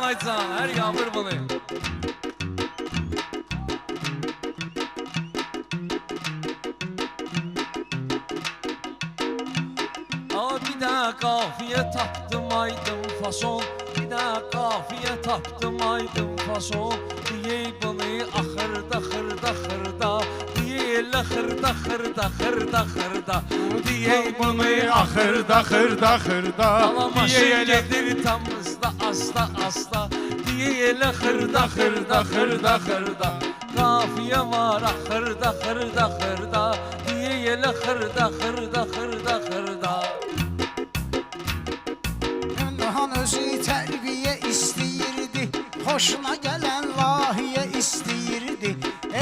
Aycan, hər yağmur bunu. Bir də qafiyə tapdım aydım fason, bir də qafiyə tapdım aydım fason. Deyey bunu axırda xırda xırda, deyeylə xırda xırda xırda xırda. Deyey bunu axırda xırda xırda. Maşın gedir tamızda asta asta, deyeylə xırda xırda xırda xırda. Qafiyə var axırda xırda xırda, deyeylə xırda xırda xırda xırda. Özü tərbiyə istəyirdi, xoşuna gələn lahiyə istəyirdi.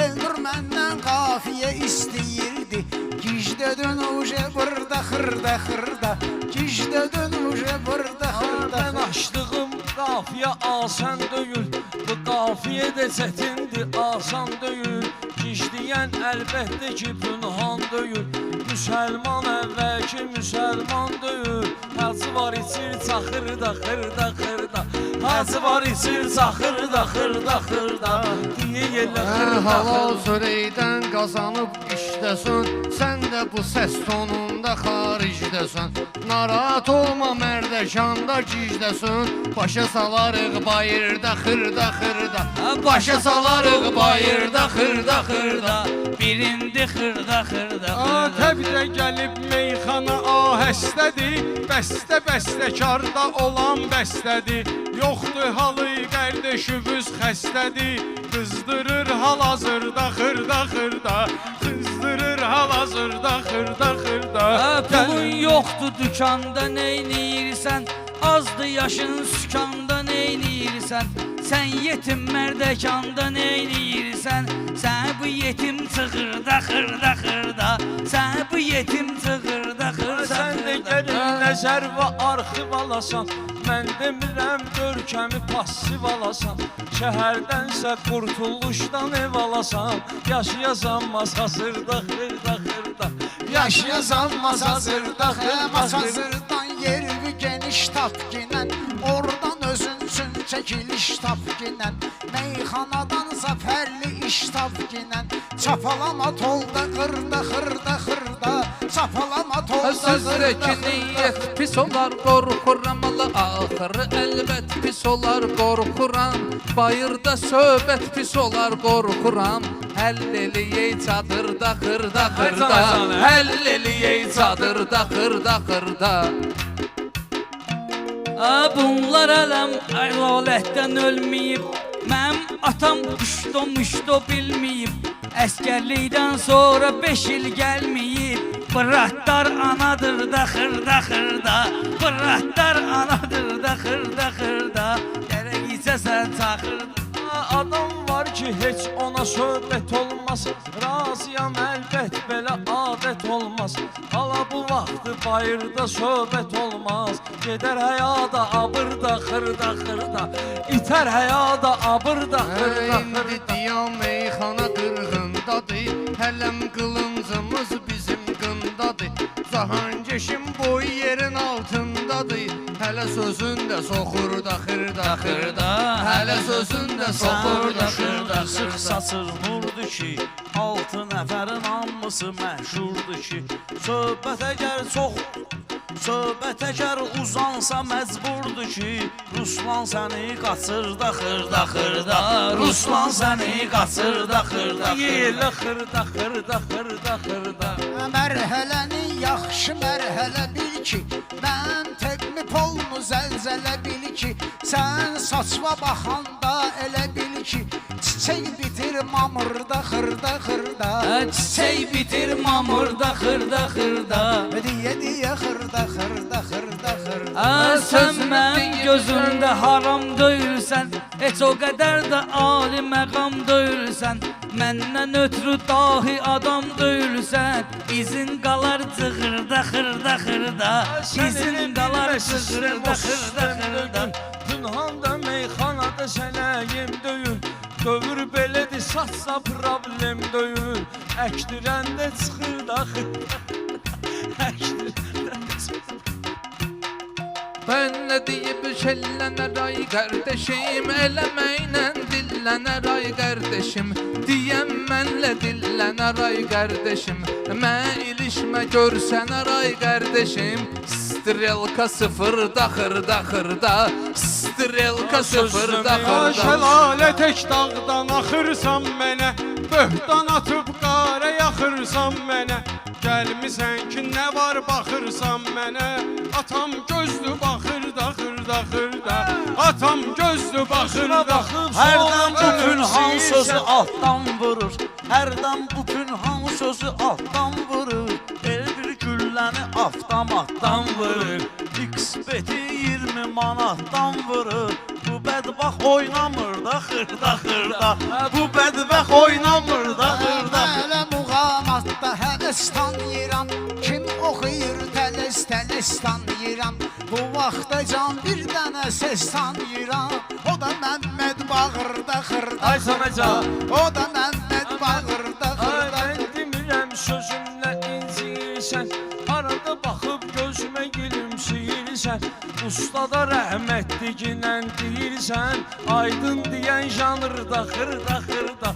Elnur məndən qafiyə istəyirdi, gicdədün uje burada xırda xırda, gicdədün uje burada xırda. Mən açdığım qafiyə asan deyil, bu qafiyə də çətindir, asan deyil. Gicdiyən əlbəttə ki pünhan deyil, müsəlman əvvəlki müsəlman deyil. Hacı var içir çaxırda xırda xırda, hacı var içir çaxırda xırda xırda. Deyirlə xırda Halal xırda. söreydən qazanıb işdəsən, sən də bu səs tonunda xaricdəsən. Narahat olma mərdəkanda gicdəsən, başa salarıq bayırda xırda xırda, başa salarıq bayırda xırda xırda. Birindi xırda xırda xırda. Təbdə gəlib meyxana ahəstədir, bəstə bəstəkarda olan bəstədir. Yoxdur halı qardeşimiz xəstədir, qızdırır hal-hazırda xırda xırda, qızdırır hal-hazırda xırda xırda. Pulun yoxdur dükanda neynirsən, azdı yaşın sükanda neynirsən. Sən yetim mərdəkanda neynirsən, sən bu yetim çığırda xırda xırda, sən bu yetim çığırda xırda. Sən də gəlin nəzər və arxiv alasan, mən demirəm görkəmi passiv alasan. Şəhərdənsə qurtuluşdan ev alasan, yaşayasan masasırda xırda xırda, yaşayasan masasırda xırda xırda. Masazırdan yervi geniş tap ginən, oradan özün üçün çəkiliş tap ginən. Meyxanadan zəfərli iş tap ginən, çapalama tolda xırda xırda xırda, çapalama tolda xırda Sözdəki xırda. niyyət pis olar, qorxuram Allah, axırı əlbət pis olar, qorxuram. Bayırda söhbət pis olar, qorxuram. Həll eləyək çadırda xırda xırda, həll eləyək çadırda xırda xırda. Bunlar ələm əylalətdən ölməyib, mənim atam püşto müşto bilməyib. Əskərlikdən sonra 5 il gəlməyib, bıratlar anadır da xırda xırda, bıratlar anadır da xırda xırda. Gərək içəsən çaxırda. Adam var ki heç ona söhbət olmaz, razıyam əlbət belə adət olmaz. Hala bu vaxtı bayırda söhbət olmaz, gedər həyada abırda xırda xırda, itər həyada abırda xırda İndi xırda. diyan meyxana qırğındadır, hələm qılıncımız bizim qındadır. Cahankeşin boyu yerin altındadır, hələ sözün də soxurda xırda xırda, hələ sözün də soxurda xırda Sıx xırda. saçır nurdur ki, 6 nəfərin hamısı məşhurdur ki. Söhbət əgər çox, söhbət əgər uzansa məcburdur ki, Ruslan səni qaçırda xırda xırda, Ruslan səni qaçırda xırda xırda. Yelə xırda xırda xırda xırda. Mərhələni yaxşı mərhələ bil ki, mən təqmi polnu zəlzələ bil ki, sən saçma baxanda elə bil ki, çiçək bitir mamırda xırda xırda, Çiçək bitir mamırda xırda xırda. diyə xırda xırda xırda xırda. Sən mənim gözümdə haram deyilsən, heç o qədər də ali məqam deyilsən. Məndən ötürü dahi adam deyilsən, izin qalar cığırda xırda xırda, izin qalar cığırda xırda xırda. Pünhanda meyxanada sənəyim döyün, dövür belədir satsa problem döyün. Əkdirəndə çıxır da xırda, əkdirəndə çıxır. Benle deyip şellener ay kardeşim, elemeyle dillener ay kardeşim. Diyem mənlə dillener ay kardeşim, mən ilişmə görsener ay kardeşim. Strelka sıfırda xırda xırda, strelka sıfırda Ya xırda. şəlalə tək dağdan axırsan mənə, böhtan atıb qara yaxırsan mənə. Gəlmisən ki nə var baxırsan mənə, atam gözlü baxırda xırda xırda, atam gözlü baxırda. Hərdən bu pünhan sözü altdan vurur, hərdən bu pünhan sözü altdan vurur. El bir gülləni avtomatdan vurur, XBT 20 manatdan vurur. Bu bədbax oynamır da xırda xırda, bu bədbax oynamır da xırda. Hələ muğamatda həvəstan yeyirəm, kim oxuyur tələs tanıyıram. Bu vaxta can bir dənə səs tanıyıram, o da Məmməd Bağırda xırda. Ay Saməcan. O da Məmməd Bağırda xırda. Mən demirəm sözümlə inciyirsən, arada baxıb gözümə gülümsəyirsən. Ustada rəhmətliginən deyirsən, aydın deyən janrda xırda xırda.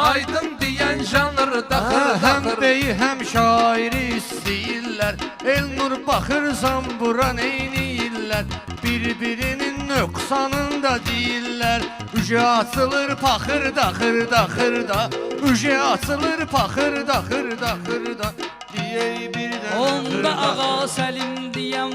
Aydın deyən janrda xırda Həm xırda. beyi həm şairi istəyirlər, Elnur baxırsan bura neyniyirlər, bir-birinin nöqsanında deyirlər. Üje açılır paxırda xırda xırda, üje açılır paxırda xırda xırda. Deyək birdən Onda ağa Səlim deyən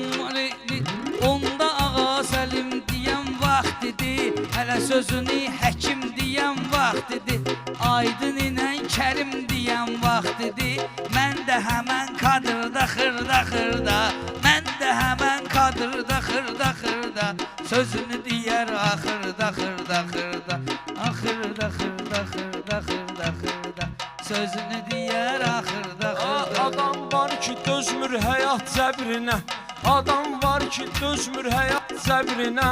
onda ağa Səlim deyən vaxtidir. Hələ sözünü həkim deyən vaxtidir. Aydın ilə Kərim deyən vaxtidir. Mən də həmən kadırda xırda xırda, mən də həmən kadırda xırda xırda. Sözünü deyər axırda xırda xırda, axırda xırda xırda xırda xırda. Sözünü deyər axırda xırda. Adam var ki dözmür həyat cəbrinə, adam var ki dözmür həyat cəbrinə.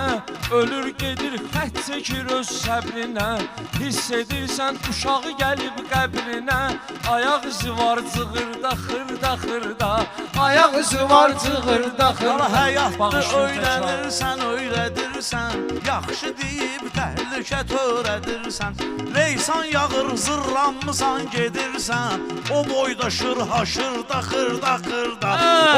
Ölür gedir xət çəkir öz səbrinə. Hiss edirsən uşağı gəlib qəbrinə. Ayaq izi var cığırda xırda xırda, ayaq izi var cığırda Qala xırda. həyatda Bağışlayın, öyrənirsən, öyrədirsən, yaxşı deyib təhlükə törədirsən. Leysan yağır, zırlanmısan gedirsən, o boydaşır haşırda xırda xırda,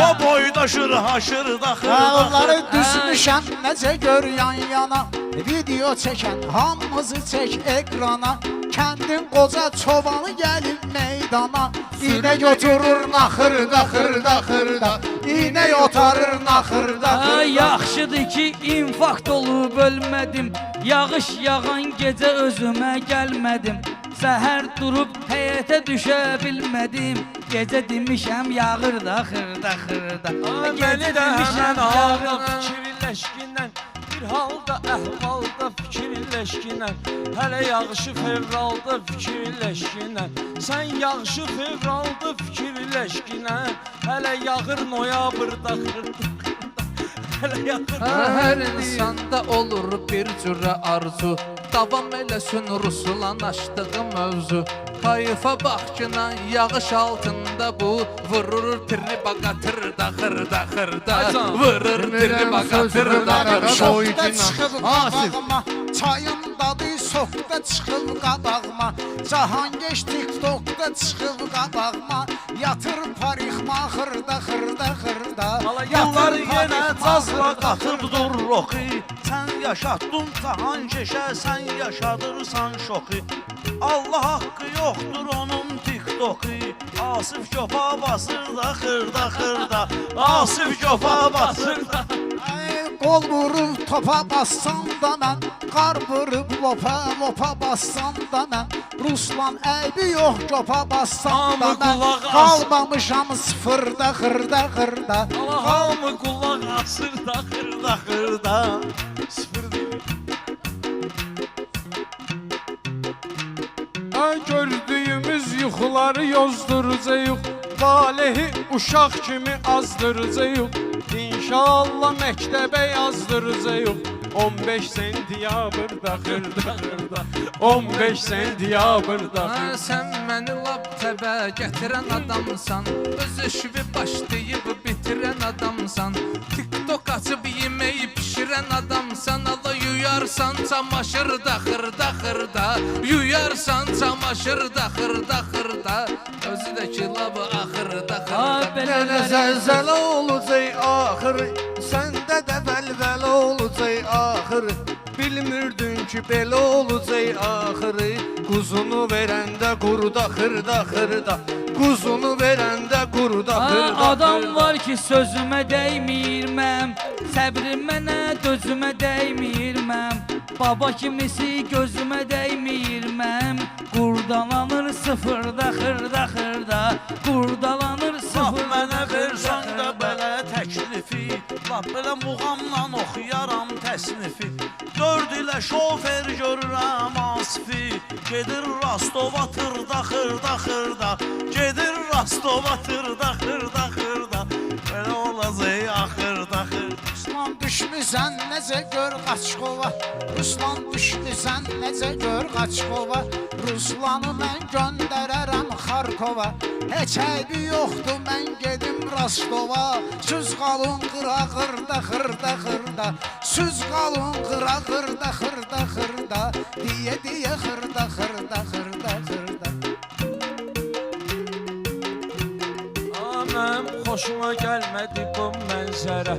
o boydaşır haşırda xırda Dağları xırda. düzmüşəm necə gör yan yana, video çəkən hamımızı çək ekrana. Kəndin qoca çobanı gəlib meydana, İynə götürür naxırda xırda xırda, İynə yotarır naxırda Ay, xırda. yaxşıdır ki infarkt olub ölmədim. Yağış yağan gecə özümə gəlmədim. Səhər durub həyətə düşə bilmədim. Gecə demişəm yağır da xırda xırda. Məni də həmən halda fikirləşkindən, bir halda əhvalda fikirləşkindən, hələ yağışı fevralda fikirləşkindən. Sən yağışı fevralda fikirləşkindən, hələ yağır noyabrda xırda. Hələ yağır. Hər insanda olur bir cürə arzu, davam eləsin Ruslan açdığı mövzu. Kayfa baxçına yağış altında bu, vurur tribaqa tırda xırda xırda, vurur tribaqa tırda xırda. Şokda çıxıb qabağıma, çayın dadı sokda çıxıb qabağıma. Cahangeş TikTokda çıxıb qabağıma, yatır parixma xırda xırda xırda. Yollar yenə cazla qatıb dur roxi, sən yaşatdın tahan keşə, sən yaşadırsan şoxi. Allah haqqı yoxdur onun TikToku, Asif Cofa basır da xırda xırda, Asif Cofa basır da. Qol vurub topa bassan da mən, qar vurub lopa lopa bassan da mən, Ruslan əybi yox copa bassan da Hamı mən, qulaq as. qalmamışam sıfırda xırda xırda. Allah hamı qulaq asır da xırda xırda. Sıfır deyil. Gördüyümüz yuxuları yozduracaq, Valehi uşaq kimi azdıracaq, İnşallah məktəbə yazdıracaq. 15 sentyabrda xırda xırda, 15 sentyabrda xırda. Sən məni lap təbə gətirən adamsan, öz işvi başlayıb bitirən adamsan. TikTok açıb yeməyi pişirən adamsan. Allah yuyarsan çamaşırda xırda xırda, yuyarsan çamaşırda xırda xırda, özü də ki labı axırda xırda. Mənə zəlzələ olacaq axır, səndə də vəlvələ olacaq axır. Bilmirdin ki belə olacaq axırı, quzunu verəndə qurda xırda xırda, quzunu verəndə qurda xırda. Adam var ki sözümə dəyməyirməm, səbrim mənə dözümə dəyməyirməm, baba kimisi gözümə dəyməyirməm, qurdalanır sıfırda xırda xırda, qurdalanır Lap sıfırda mənə xırda versən də xırda. belə təklifi, lap belə muğamla oxuyaram təsnifi. 4 ilə şofer görürəm asfi, gedir Rostova tırda xırda xırda, gedir Rostova tırda xırda xırda, belə olacaq axırda xırda. Ruslan düşmüsən necə gör Qaçqova, Ruslan düşmüsən necə gör Qaçqova, Ruslanı mən göndərərəm Xarkova, heç əbi yoxdur mən gedim Rostova, süz qalın qıra xırda xırda xırda, süz qalın qıra xırda xırda xırda, deyə xırda xırda xırda xırda. Mənim xoşuma gəlmədi bu mənzərə,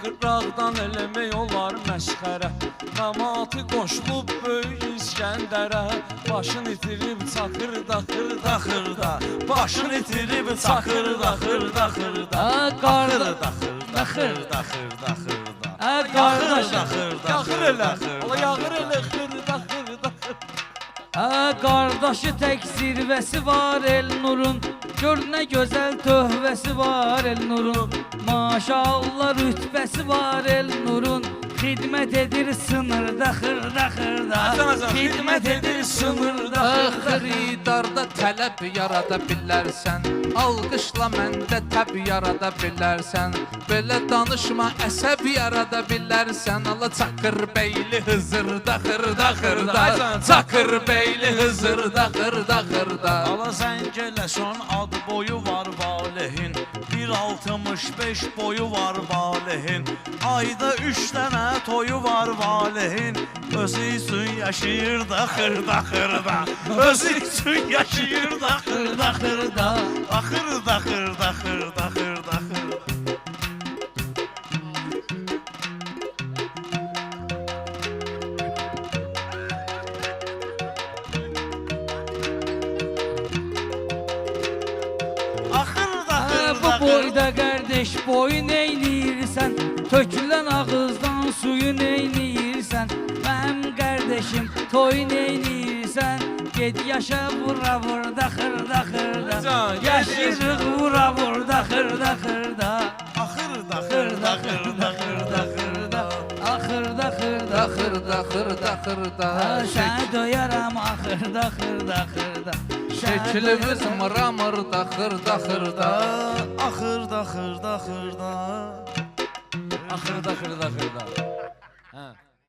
qıraqdan eləmək olar məsxərə. Namatı qoşulub böyük İskəndərə, başını itirib çakırda xırda xırda, başını itirib çakırda xırda xırda, Qarda xırda xırda xırda xırda. qardaş, Yağır elə, ola yağır elə xırda xırda xırda. qardaşı tək zirvəsi var Elnurun, gör nə gözəl töhvəsi var Elnurun, maşallah rütbəsi var Elnurun, xidmət edir sınırda xırda xırda, xidmət edir sınırda xırda. Xiridarda tələb yarada bilərsən, alqışla məndə təb yarada bilərsən, belə danışma əsəb yarada bilərsən. Allah Çakır beyli Hızırda xırda xırda, Çakır beyli Hızırda xırda xırda. Ala zəngələ son ad boyu var Valehin, 1.65 boyu var Valehin, ayda 3 dənə toyu var Valehin, özü üçün yaşayır da xırda xırda, özü üçün yaşayır da xırda xırda, axırda xırda xırda xırda xırda. Bu boyda qardaş boyun eyləyirsən, tökülən ağızdan suyun eyləyirsən, mənim qardaşım toyun eyləyirsən, get yaşa vura vurda xırda xırda, yaşayırıq vura vurda xırda xırda, Axırda xırda xırda xırda xırda, axırda xırda Xırda xırda xırda, səni döyərəm axırda xırda xırda. şəkilimiz mıramırda xırda xırda. axırda xırda xırda. Axırda xırda xırda. Hə.